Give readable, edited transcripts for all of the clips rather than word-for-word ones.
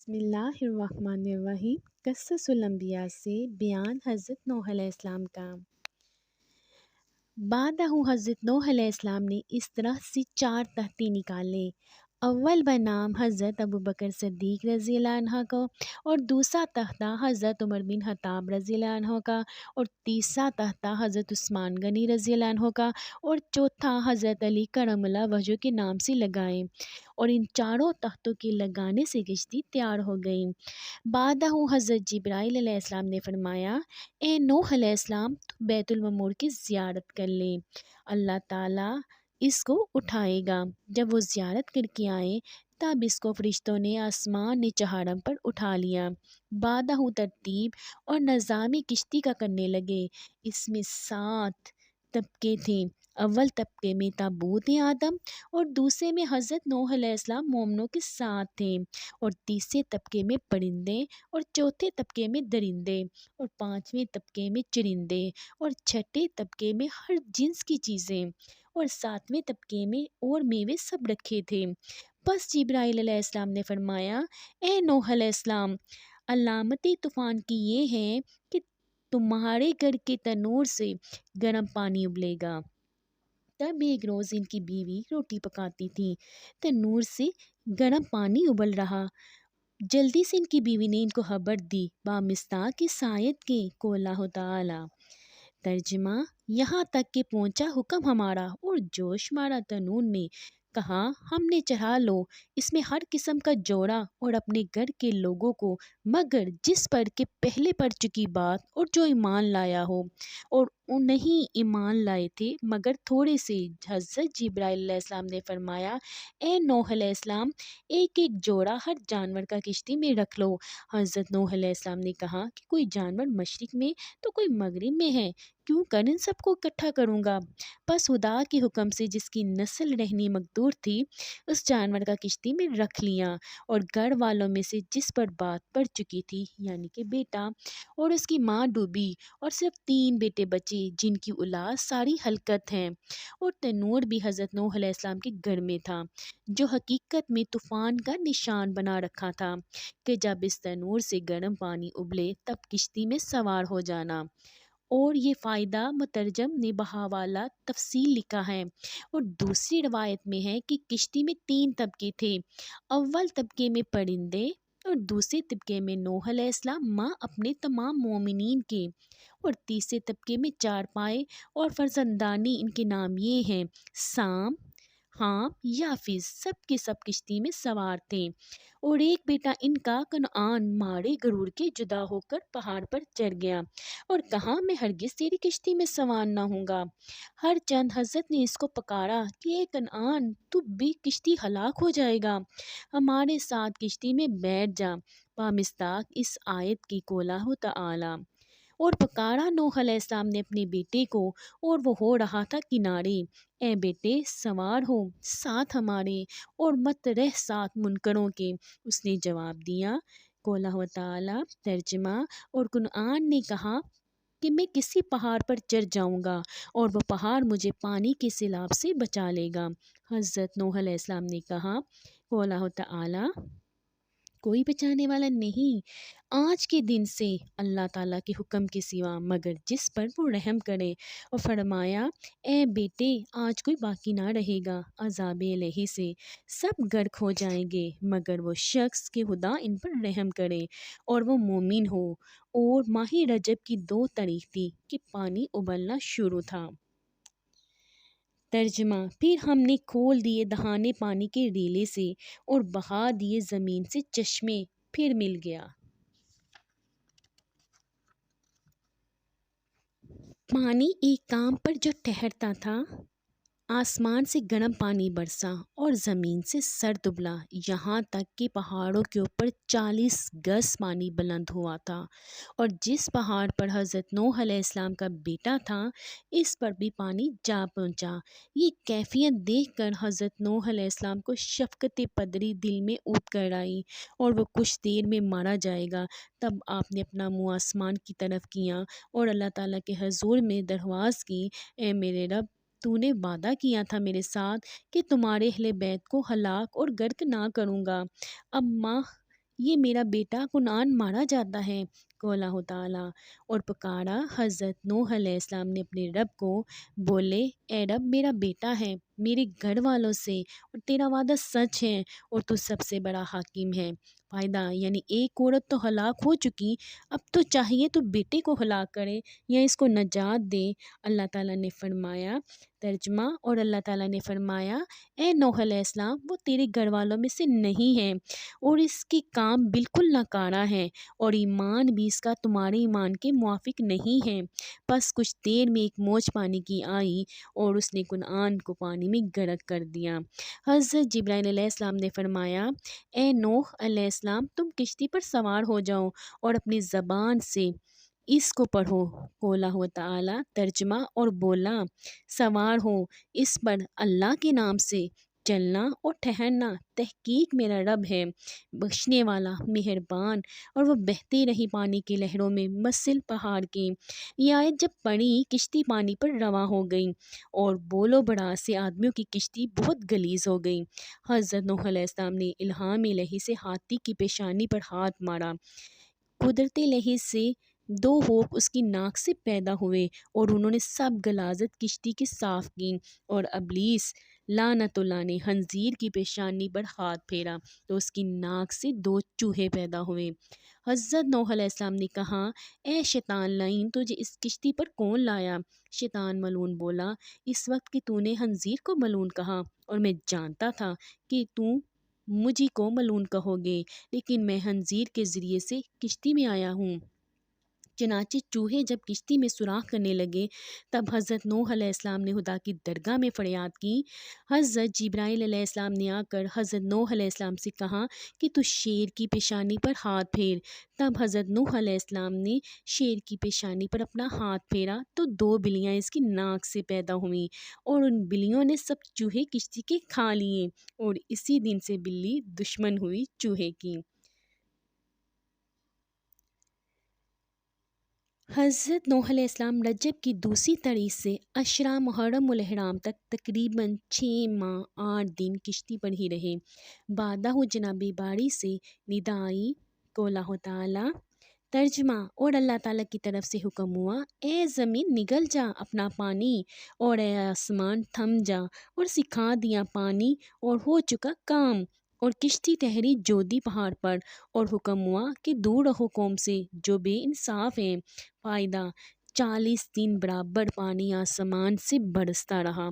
بسم اللہ الرحمن الرحیم۔ قصص الانبیاء سے بیان حضرت نوح علیہ السلام کا۔ بعد حضرت نوح علیہ السلام نے اس طرح سے 4 تختے نکالے۔ اول بنام حضرت ابوبکر صدیق رضی اللہ عنہ کا، اور دوسرا تختہ حضرت عمر بن خطاب رضی اللہ عنہ کا، اور تیسرا تختہ حضرت عثمان غنی رضی اللہ عنہ کا، اور چوتھا حضرت علی کرم اللہ وجہہ کے نام سے لگائے، اور ان چاروں تختوں کے لگانے سے کشتی تیار ہو گئی۔ بعد حضرت جبرائیل علیہ السلام نے فرمایا، اے نوح علیہ السلام، تو بیت المعمور کی زیارت کر لیں، اللہ تعالیٰ اس کو اٹھائے گا۔ جب وہ زیارت کر کے آئے تب اس کو فرشتوں نے آسمان چہارم پر اٹھا لیا۔ بعد ترتیب اور نظام کشتی کا کرنے لگے۔ اس میں 7 طبقے تھے۔ اول طبقے میں تابوت آدم، اور دوسرے میں حضرت نوح علیہ السلام مومنوں کے ساتھ تھے، اور تیسرے طبقے میں پرندے، اور چوتھے طبقے میں درندے، اور پانچویں طبقے میں چرندے، اور چھٹے طبقے میں ہر جنس کی چیزیں، اور ساتویں طبقے میں اور میوے سب رکھے تھے۔ بس جبرائیل علیہ السلام نے فرمایا، اے نوح علیہ السلام، علامت طوفان کی یہ ہے کہ تمہارے گھر کے تنور سے گرم پانی ابلے گا۔ تب ایک روز ان کی بیوی روٹی پکاتی تھی، تنور سے گرم پانی ابل رہا۔ جلدی سے ان کی بیوی نے ان کو خبر دی، بامصداق اس آیت کے قول اللہ تعالی۔ ترجمہ: یہاں تک کہ پہنچا حکم ہمارا، اور جوش مارا تنور نے کہا، ہم نے چڑھا لو اس میں ہر قسم کا جوڑا اور اپنے گھر کے لوگوں کو، مگر جس پر کہ پہلے پڑ چکی بات، اور جو ایمان لایا ہو، اور نہیں ایمان لائے تھے مگر تھوڑے سے۔ حضرت جبرائیل علیہ السلام نے فرمایا، اے نوح علیہ السلام، ایک ایک جوڑا ہر جانور کا کشتی میں رکھ لو۔ حضرت نوح علیہ السلام نے کہا کہ کوئی جانور مشرق میں تو کوئی مغرب میں ہے، کیوں کر ان سب کو اکٹھا کروں گا؟ بس خدا کے حکم سے جس کی نسل رہنی مقدور تھی، اس جانور کا کشتی میں رکھ لیا، اور گھر والوں میں سے جس پر بات پڑ چکی تھی، یعنی کہ بیٹا اور اس کی ماں ڈوبی، اور صرف 3 بیٹے بچے جن کی اولاد ساری ہلکت ہیں۔ اور تنور بھی حضرت نوح علیہ السلام کے گھر میں تھا، جو حقیقت میں طوفان کا نشان بنا رکھا تھا کہ جب اس تنور سے گرم پانی ابلے تب کشتی میں سوار ہو جانا۔ اور یہ فائدہ مترجم نے بحوالہ تفصیل لکھا ہے، اور دوسری روایت میں ہے کہ کشتی میں 3 طبقے تھے۔ اول طبقے میں پرندے، اور دوسرے طبقے میں نوح علیہ السلام ماں اپنے تمام مومنین کے، اور تیسرے طبقے میں 4 پائے اور فرزندانی، ان کے نام یہ ہیں: سام، حام، یافز، سب کے سب کشتی میں سوار تھے، اور ایک بیٹا ان کا کنعان مارے غرور کے جدا ہو کر پہاڑ پر چڑھ گیا، اور کہا، میں ہرگز تیری کشتی میں سوار نہ ہوں گا۔ ہر چند حضرت نے اس کو پکارا کہ اے کنعان، تو بھی کشتی ہلاک ہو جائے گا، ہمارے ساتھ کشتی میں بیٹھ جا، بامصداق اس آیت کی قول اللہ تعالی۔ اور پکارا نوح علیہ السلام نے اپنے بیٹے کو، اور وہ ہو رہا تھا کنارے، اے بیٹے سوار ہو ساتھ ہمارے، اور مت رہ ساتھ منکروں کے۔ اس نے جواب دیا، قول اللہ تعالی۔ ترجمہ: اور کنعان نے کہا کہ میں کسی پہاڑ پر چڑھ جاؤں گا، اور وہ پہاڑ مجھے پانی کے سیلاب سے بچا لے گا۔ حضرت نوح علیہ السلام نے کہا، قول اللہ تعالی، کوئی بچانے والا نہیں آج کے دن سے اللہ تعالیٰ کے حکم کے سوا، مگر جس پر وہ رحم کرے۔ اور فرمایا، اے بیٹے، آج کوئی باقی نہ رہے گا عذاب الہی سے، سب غرق ہو جائیں گے مگر وہ شخص کہ خدا ان پر رحم کرے اور وہ مومن ہو۔ اور ماہ رجب کی 2 تاریخ تھی کہ پانی ابلنا شروع تھا۔ ترجمہ: پھر ہم نے کھول دیے دہانے پانی کے ریلے سے، اور بہا دیے زمین سے چشمے، پھر مل گیا پانی ایک کام پر جو ٹھہرتا تھا۔ آسمان سے گرم پانی برسا، اور زمین سے سرد ابلا، یہاں تک کہ پہاڑوں کے اوپر 40 گز پانی بلند ہوا تھا، اور جس پہاڑ پر حضرت نوح علیہ السلام کا بیٹا تھا، اس پر بھی پانی جا پہنچا۔ یہ کیفیت دیکھ کر حضرت نوح علیہ السلام کو شفقت پدری دل میں اوت کر آئی، اور وہ کچھ دیر میں مارا جائے گا۔ تب آپ نے اپنا منہ آسمان کی طرف کیا، اور اللہ تعالیٰ کے حضور میں درخواست کی، اے میرے رب، تو نے وعدہ کیا تھا میرے ساتھ کہ تمہارے اہل بیت کو ہلاک اور غرق نہ کروں گا۔ اب ماہ یہ میرا بیٹا کنعان مارا جاتا ہے۔ کو اللہ تعالیٰ اور پکارا حضرت نوح علیہ السلام نے اپنے رب کو، بولے اے رب میرا بیٹا ہے میرے گھر والوں سے، اور تیرا وعدہ سچ ہے اور تو سب سے بڑا حاکم ہے۔ فائدہ یعنی ایک عورت تو ہلاک ہو چکی، اب تو چاہیے تو بیٹے کو ہلاک کرے یا اس کو نجات دے۔ اللہ تعالیٰ نے فرمایا ترجمہ، اور اللہ تعالیٰ نے فرمایا اے نوح علیہ السلام وہ تیرے گھر والوں میں سے نہیں ہے اور اس کی کام بالکل ناکارہ ہے اور ایمان بھی اس کا تمہارے ایمان کے موافق نہیں ہے۔ پس کچھ دیر میں ایک موج پانی کی آئی اور اس نے کنعان کو پانی میں غرق کر دیا۔ حضرت جبرائیل علیہ السلام نے فرمایا اے نوح علیہ السلام تم کشتی پر سوار ہو جاؤ اور اپنی زبان سے اس کو پڑھو۔ بولا ہوا تعالی ترجمہ، اور بولا سوار ہو اس پر اللہ کے نام سے چلنا اور ٹھہرنا، تحقیق میرا رب ہے بخشنے والا مہربان۔ اور وہ بہتے رہی پانی کی لہروں میں مسل پہاڑ کی۔ یہ آیت جب پڑھی کشتی پانی پر رواں ہو گئی اور بولو بڑا سے آدمیوں کی کشتی بہت گلیز ہو گئی۔ حضرت نوح علیہ السلام نے الہام الہی سے ہاتھی کی پیشانی پر ہاتھ مارا، قدرت الہی سے دو ہوپ اس کی ناک سے پیدا ہوئے اور انہوں نے سب غلاظت کشتی کی صاف کی، اور ابلیس لعنت اللہ نے خنزیر کی پیشانی پر ہاتھ پھیرا تو اس کی ناک سے دو چوہے پیدا ہوئے۔ حضرت نوح علیہ السلام نے کہا اے شیطان لعین تجھے اس کشتی پر کون لایا؟ شیطان ملعون بولا اس وقت کہ تو نے خنزیر کو ملعون کہا اور میں جانتا تھا کہ تو مجھے کو ملعون کہو گے، لیکن میں خنزیر کے ذریعے سے کشتی میں آیا ہوں۔ چنانچہ چوہے جب کشتی میں سوراخ کرنے لگے تب حضرت نوح علیہ السلام نے خدا کی درگاہ میں فریاد کی۔ حضرت جبرائیل علیہ السلام نے آ کر حضرت نوح علیہ السلام سے کہا کہ تو شیر کی پیشانی پر ہاتھ پھیر۔ تب حضرت نوح علیہ السلام نے شیر کی پیشانی پر اپنا ہاتھ پھیرا تو دو بلیاں اس کی ناک سے پیدا ہوئیں اور ان بلیوں نے سب چوہے کشتی کے کھا لیے، اور اسی دن سے بلی دشمن ہوئی چوہے کی۔ حضرت نوح علیہ السلام رجب کی دوسری تاریخ سے عشرہ محرم الاحرام تک تقریباً 6 ماہ 8 دن کشتی پر ہی رہے۔ بعدہ جناب باری سے ندا آئی کو اللہ تعالیٰ ترجمہ، اور اللہ تعالیٰ کی طرف سے حکم ہوا اے زمین نگل جا اپنا پانی، اور اے آسمان تھم جا، اور سکھا دیا پانی اور ہو چکا کام، اور کشتی ٹھہری جودی پہاڑ پر، اور حکم ہوا کہ دور رہو قوم سے جو بے انصاف ہیں۔ فائدہ 40 دن برابر پانی آسمان سے برستا رہا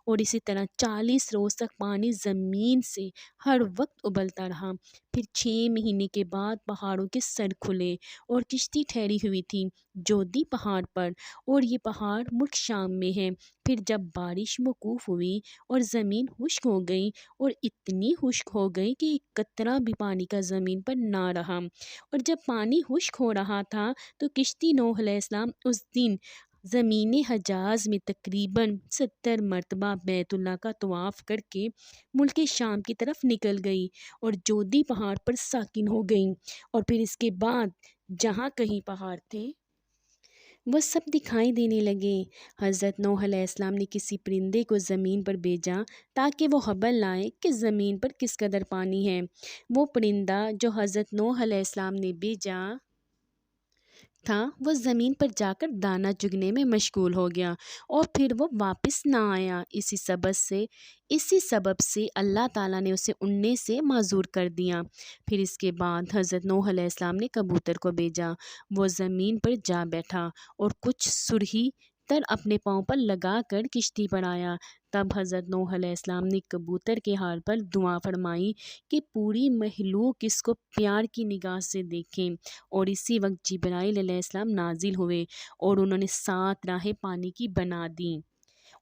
اور اسی طرح 40 روز تک پانی زمین سے ہر وقت ابلتا رہا۔ پھر 6 مہینے کے بعد پہاڑوں کے سر کھلے اور کشتی ٹھہری ہوئی تھی جودی پہاڑ پر، اور یہ پہاڑ ملک شام میں ہے۔ پھر جب بارش موقوف ہوئی اور زمین خشک ہو گئی، اور اتنی خشک ہو گئی کہ ایک قطرہ بھی پانی کا زمین پر نہ رہا، اور جب پانی خشک ہو رہا تھا تو کشتی نوح علیہ السلام اس دن زمین حجاز میں تقریباً 70 مرتبہ بیت اللہ کا طواف کر کے ملک شام کی طرف نکل گئی اور جودی پہاڑ پر ساکن ہو گئی، اور پھر اس کے بعد جہاں کہیں پہاڑ تھے وہ سب دکھائی دینے لگے۔ حضرت نوح علیہ السلام نے کسی پرندے کو زمین پر بھیجا تاکہ وہ خبر لائے کہ زمین پر کس قدر پانی ہے۔ وہ پرندہ جو حضرت نوح علیہ السلام نے بھیجا تھا وہ زمین پر جا کر دانہ چگنے میں مشغول ہو گیا اور پھر وہ واپس نہ آیا۔ اسی سبب سے اللہ تعالیٰ نے اسے اڑنے سے معذور کر دیا۔ پھر اس کے بعد حضرت نوح علیہ السلام نے کبوتر کو بھیجا، وہ زمین پر جا بیٹھا اور کچھ سرہی تر اپنے پاؤں پر لگا کر کشتی پر آیا۔ تب حضرت نوح علیہ السلام نے کبوتر کے حال پر دعا فرمائی کہ پوری مخلوق اس کو پیار کی نگاہ سے دیکھیں، اور اسی وقت جبرائیل علیہ السلام نازل ہوئے اور انہوں نے 7 راہیں پانی کی بنا دیں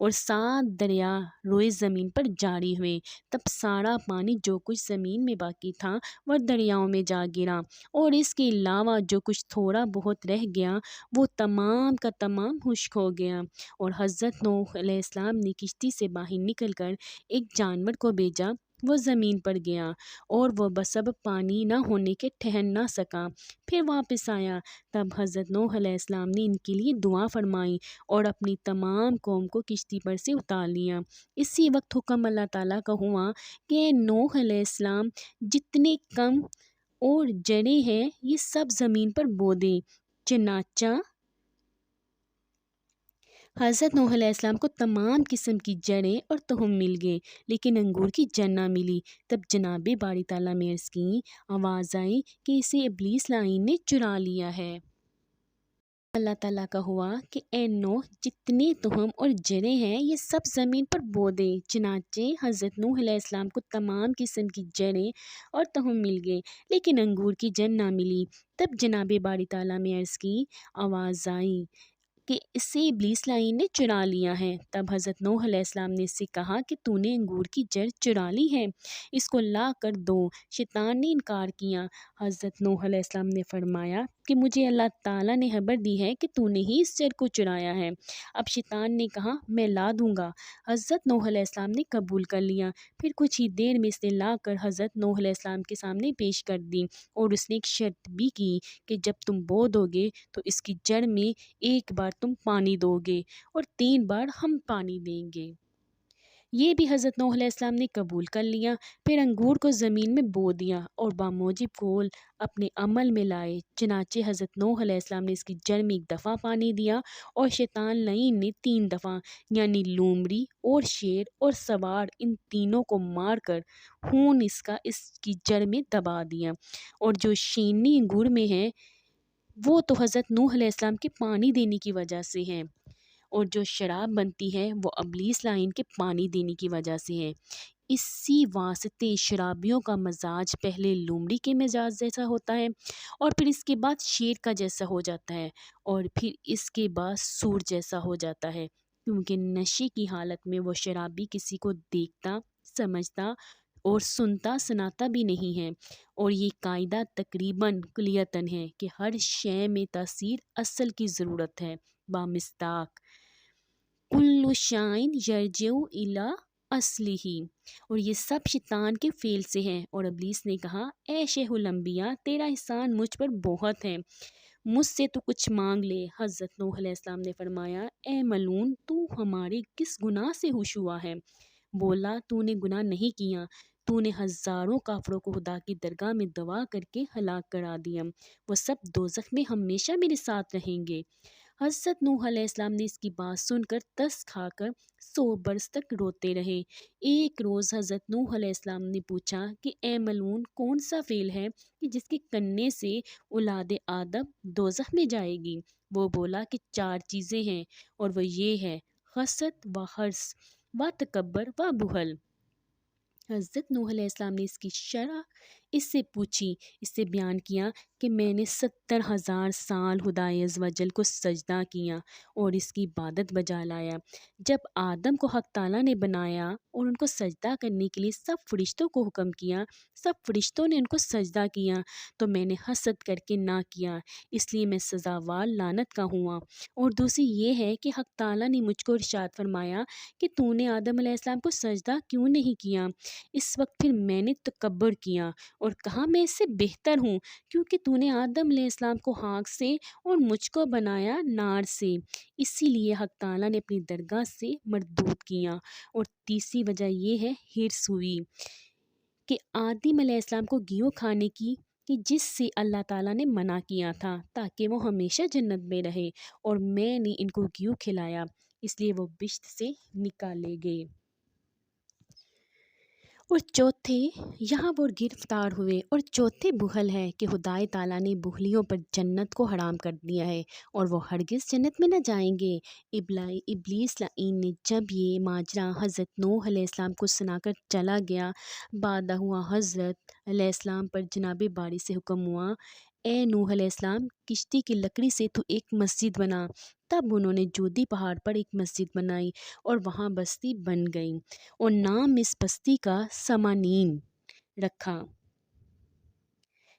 اور 7 دریا روئے زمین پر جاری ہوئے۔ تب سارا پانی جو کچھ زمین میں باقی تھا وہ دریاؤں میں جا گرا، اور اس کے علاوہ جو کچھ تھوڑا بہت رہ گیا وہ تمام کا تمام خشک ہو گیا۔ اور حضرت نوح علیہ السلام نے کشتی سے باہر نکل کر ایک جانور کو بھیجا، وہ زمین پر گیا اور وہ بسبب پانی نہ ہونے کے ٹھہر نہ سکا، پھر واپس آیا۔ تب حضرت نوح علیہ السلام نے ان کے لیے دعا فرمائی اور اپنی تمام قوم کو کشتی پر سے اتار لیا۔ اسی وقت حکم اللہ تعالیٰ کا ہوا کہ اے نوح علیہ السلام جتنے کم اور جڑیں ہیں یہ سب زمین پر بو دیں۔ چنانچہ حضرت نوح علیہ السلام کو تمام قسم کی جڑیں اور تخم مل گئے، لیکن انگور کی جڑ نہ ملی۔ تب جناب باری تعالیٰ میں عرض کی آواز آئی کہ اسے ابلیس لعین نے چرا لیا ہے۔ اللہ تعالیٰ کا ہوا کہ اے نوح، جتنے تخم اور جڑیں ہیں یہ سب زمین پر بو دے۔ چنانچہ حضرت نوح علیہ السلام کو تمام قسم کی جڑیں اور تخم مل گئے، لیکن انگور کی جڑ نہ ملی۔ تب جناب باری تعالیٰ میں عرض کی آواز آئی کہ اسے ابلیس لعین نے چرا لیا ہے۔ تب حضرت نوح علیہ السلام نے اس سے کہا کہ تو نے انگور کی جڑ چرا لی ہے، اس کو لا کر دو۔ شیطان نے انکار کیا۔ حضرت نوح علیہ السلام نے فرمایا کہ مجھے اللہ تعالیٰ نے خبر دی ہے کہ تو نے ہی اس جڑ کو چرایا ہے۔ اب شیطان نے کہا میں لا دوں گا۔ حضرت نوح علیہ السلام نے قبول کر لیا۔ پھر کچھ ہی دیر میں اس نے لا کر حضرت نوح علیہ السلام کے سامنے پیش کر دی، اور اس نے ایک شرط بھی کی کہ جب تم بو دو گے تو اس کی جڑ میں ایک بار تم پانی دو گے اور 3 بار ہم پانی دیں گے۔ یہ بھی حضرت نوح علیہ السلام نے قبول کر لیا۔ پھر انگور کو زمین میں بو دیا اور باموجب قول اپنے عمل میں لائے۔ چنانچہ حضرت نوح علیہ السلام نے اس کی جڑ میں 1 دفعہ پانی دیا، اور شیطان لعین نے 3 دفعہ، یعنی لومڑی اور شیر اور سوار، ان تینوں کو مار کر خون اس کی جڑ میں دبا دیا۔ اور جو شیرنی انگور میں ہے وہ تو حضرت نوح علیہ السلام کے پانی دینے کی وجہ سے ہے، اور جو شراب بنتی ہے وہ ابلیس لعین کے پانی دینے کی وجہ سے ہے۔ اسی واسطے شرابیوں کا مزاج پہلے لومڑی کے مزاج جیسا ہوتا ہے، اور پھر اس کے بعد شیر کا جیسا ہو جاتا ہے، اور پھر اس کے بعد سور جیسا ہو جاتا ہے، کیونکہ نشے کی حالت میں وہ شرابی کسی کو دیکھتا، سمجھتا اور سنتا سناتا بھی نہیں ہے۔ اور یہ قاعدہ تقریباً کلیتاً ہے کہ ہر شے میں تاثیر اصل کی ضرورت ہے، بامصداق کل شائن یرجع الی اصلہ۔ اور یہ سب شیطان کے فعل سے ہے۔ اور ابلیس نے کہا اے شیخ الانبیاء، تیرا احسان مجھ پر بہت ہے، مجھ سے تو کچھ مانگ لے۔ حضرت نوح علیہ السلام نے فرمایا اے ملعون، تو ہمارے کس گناہ سے ہوش ہوا ہے؟ بولا تو نے گناہ نہیں کیا، تو نے ہزاروں کافروں کو خدا کی درگاہ میں دعا کر کے ہلاک کرا دیا، وہ سب دوزخ میں ہمیشہ میرے ساتھ رہیں گے۔ حضرت نوح علیہ السلام نے اس کی بات سن کر ترس کھا کر 100 برس تک روتے رہے۔ ایک روز حضرت نوح علیہ السلام نے پوچھا کہ اے ملعون، کون سا فعل ہے کہ جس کے کرنے سے اولاد آدم دوزخ میں جائے گی؟ وہ بولا کہ 4 چیزیں ہیں، اور وہ یہ ہے حسد و حرص و تکبر و بخل۔ حضرت نوح علیہ السلام نے اس کی شرح اس سے پوچھی، اس سے بیان کیا کہ میں نے 70,000 سال خدائے عز و جل کو سجدہ کیا اور اس کی عبادت بجا لایا۔ جب آدم کو حق تعالیٰ نے بنایا اور ان کو سجدہ کرنے کے لیے سب فرشتوں کو حکم کیا، سب فرشتوں نے ان کو سجدہ کیا، تو میں نے حسد کر کے نہ کیا، اس لیے میں سزاوار لعنت کا ہوا۔ اور دوسری یہ ہے کہ حق تعالیٰ نے مجھ کو ارشاد فرمایا کہ تو نے آدم علیہ السلام کو سجدہ کیوں نہیں کیا؟ اس وقت پھر میں نے تکبر کیا اور کہا میں اس سے بہتر ہوں، کیونکہ تو نے آدم علیہ السلام کو خاک سے اور مجھ کو بنایا نار سے، اسی لیے حق تعالیٰ نے اپنی درگاہ سے مردود کیا۔ اور تیسری وجہ یہ ہے حرص ہوئی کہ آدم علیہ السلام کو گیو کھانے کی کہ جس سے اللہ تعالیٰ نے منع کیا تھا تاکہ وہ ہمیشہ جنت میں رہے، اور میں نے ان کو گیو کھلایا، اس لیے وہ بہشت سے نکالے گئے۔ اور چوتھے یہاں وہ گرفتار ہوئے، اور چوتھے بخل ہے کہ خدائے تعالیٰ نے بخلیوں پر جنت کو حرام کر دیا ہے اور وہ ہرگز جنت میں نہ جائیں گے۔ ابلیس لعین نے جب یہ ماجرا حضرت نوح علیہ السلام کو سنا کر چلا گیا، بعد ہوا حضرت علیہ السلام پر جناب باری سے حکم ہوا اے نوح علیہ السلام، کشتی کی لکڑی سے تو ایک مسجد بنا۔ تب انہوں نے جودی پہاڑ پر ایک مسجد بنائی اور وہاں بستی بن گئی، اور نام اس بستی کا سمانین رکھا،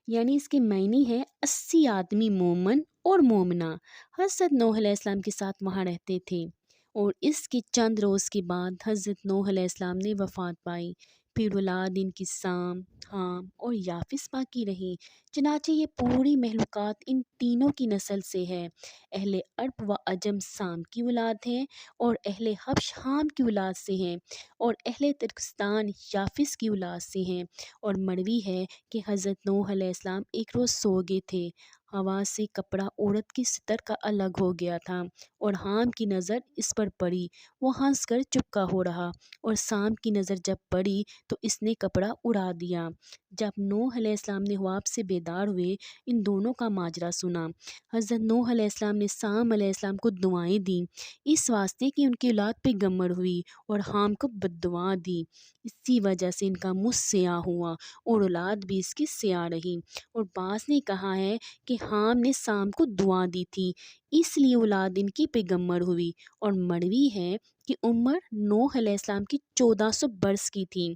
یعنی اس کے معنی ہے 80 آدمی مومن اور مومنہ حضرت نوح علیہ السلام کے ساتھ وہاں رہتے تھے۔ اور اس کے چند روز کے بعد حضرت نوح علیہ السلام نے وفات پائی۔ پھر اولاد ان کی سام، حام اور یافس باقی رہیں۔ چنانچہ یہ پوری مخلوقات ان تینوں کی نسل سے ہے۔ اہل عرب و عجم سام کی اولاد ہیں، اور اہل حبش حام کی اولاد سے ہیں، اور اہل ترکستان یافس کی اولاد سے ہیں۔ اور مروی ہے کہ حضرت نوح علیہ السلام ایک روز سو گئے تھے، ہوا سے کپڑا عورت کی ستر کا الگ ہو گیا تھا، اور حام کی نظر اس پر پڑی، وہ ہنس کر چپکا ہو رہا، اور سام کی نظر جب پڑی تو اس نے کپڑا اڑا دیا۔ جب نوح علیہ السلام نے خواب سے بیدار ہوئے، ان دونوں کا ماجرا سنا۔ حضرت نوح علیہ السلام نے سام علیہ السلام کو دعائیں دیں، اس واسطے کہ ان کی اولاد پیغمبر ہوئی، اور حام کو بددعا دی، اسی وجہ سے ان کا منہ سیاہ ہوا، اور اولاد بھی اس کی سیاہ رہی۔ اور بعض نے کہا ہے کہ حام نے سام کو دعا دی تھی، اس لیے اولاد ان کی پیغمبر ہوئی۔ اور مروی ہے کہ عمر نوح علیہ السلام کی 1400 برس کی تھی،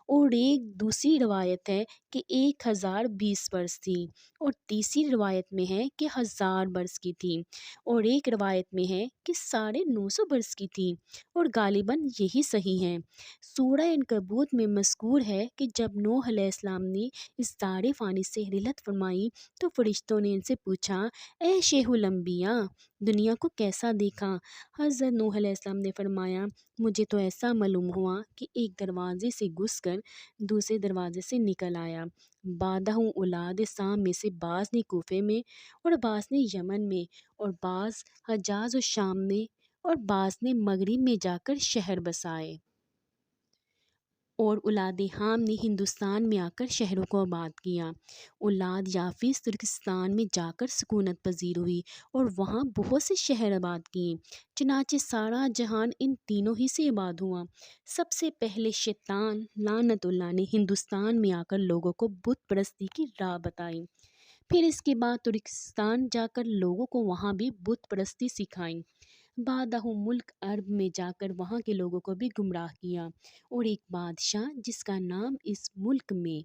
اور ایک دوسری روایت ہے کہ 1020 برس تھی، اور تیسری روایت میں ہے کہ 1000 برس کی تھی، اور ایک روایت میں ہے کہ 950 برس کی تھی، اور غالباً یہی صحیح ہے۔ سورہ عنکبوت میں مذکور ہے کہ جب نوح علیہ السلام نے اس دار فانی سے رحلت فرمائی تو فرشتوں نے ان سے پوچھا، اے شیخ الانبیاء، دنیا کو کیسا دیکھا؟ حضرت نوح علیہ السلام نے فرمایا، مجھے تو ایسا معلوم ہوا کہ ایک دروازے سے گھس کر دوسرے دروازے سے نکل آیا۔ بادہ اولاد سام میں سے بعض نے کوفے میں، اور بعض نے یمن میں، اور بعض حجاز و شام میں، اور بعض نے مغرب میں جا کر شہر بسائے۔ اور اولاد حام نے ہندوستان میں آ کر شہروں کو آباد کیا۔ اولاد یافس ترکستان میں جا کر سکونت پذیر ہوئی، اور وہاں بہت سے شہر آباد کیے، چنانچہ سارا جہان ان تینوں ہی سے آباد ہوا۔ سب سے پہلے شیطان لعنت اللہ نے ہندوستان میں آ کر لوگوں کو بت پرستی کی راہ بتائی، پھر اس کے بعد ترکستان جا کر لوگوں کو وہاں بھی بت پرستی سکھائی، بعدہ ملک عرب میں جا کر وہاں کے لوگوں کو بھی گمراہ کیا۔ اور ایک بادشاہ جس کا نام اس ملک میں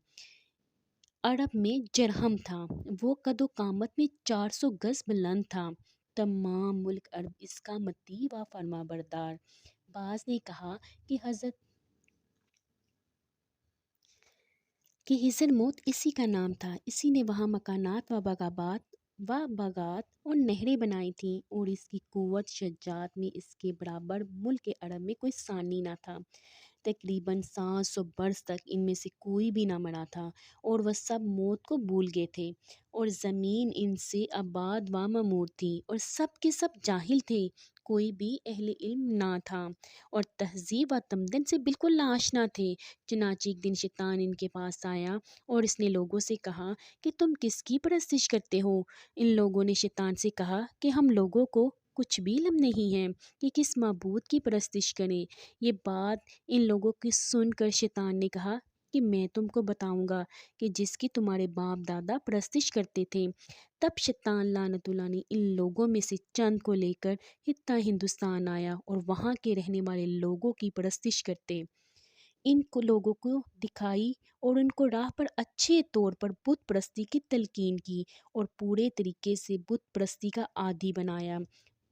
عرب میں جرہم تھا، وہ قد و قامت میں 400 گز بلند تھا، تمام ملک عرب اس کا مطیع و فرما بردار۔ بعض نے کہا کہ حضر موت اسی کا نام تھا، اسی نے وہاں مکانات و باغات اور نہریں بنائی تھیں، اور اس کی قوت شجاعت میں اس کے برابر ملک عرب میں کوئی ثانی نہ تھا۔ تقریباً 700 برس تک ان میں سے کوئی بھی نہ مرا تھا، اور وہ سب موت کو بھول گئے تھے، اور زمین ان سے آباد و معمور تھی، اور سب کے سب جاہل تھے، کوئی بھی اہل علم نہ تھا، اور تہذیب و تمدن سے بالکل ناآشنا تھے۔ چنانچہ ایک دن شیطان ان کے پاس آیا، اور اس نے لوگوں سے کہا کہ تم کس کی پرستش کرتے ہو؟ ان لوگوں نے شیطان سے کہا کہ ہم لوگوں کو کچھ بھی علم نہیں ہے کہ کس معبود کی پرستش کریں۔ یہ بات ان لوگوں کی سن کر شیطان نے کہا کہ میں تم کو بتاؤں گا کہ جس کی تمہارے باپ دادا پرستش کرتے تھے۔ تب شیطان لعنت اللہ نے ان لوگوں میں سے چند کو لے کر حتیٰ ہندوستان آیا، اور وہاں کے رہنے والے لوگوں کی پرستش کرتے ان کو لوگوں کو دکھائی، اور ان کو راہ پر اچھے طور پر بت پرستی کی تلقین کی، اور پورے طریقے سے بت پرستی کا عادی بنایا۔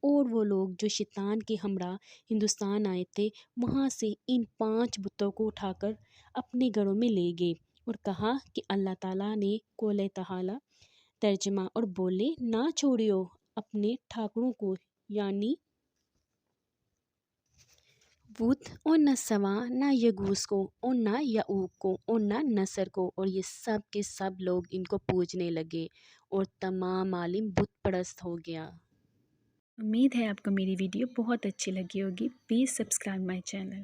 اور وہ لوگ جو شیطان کے ہمراہ ہندوستان آئے تھے، وہاں سے ان 5 بتوں کو اٹھا کر اپنے گھروں میں لے گئے، اور کہا کہ اللہ تعالیٰ نے قول تعالیٰ ترجمہ، اور بولے نہ چھوڑیو اپنے ٹھاکروں کو، یعنی وت، اور نہ سوا، نہ یغوث کو، اور نہ یعوق کو، اور نہ نصر کو، اور یہ سب کے سب لوگ ان کو پوجنے لگے، اور تمام عالم بت پرست ہو گیا۔ امید ہے آپ کو میری ویڈیو بہت اچھی لگی ہوگی۔ Please subscribe my channel.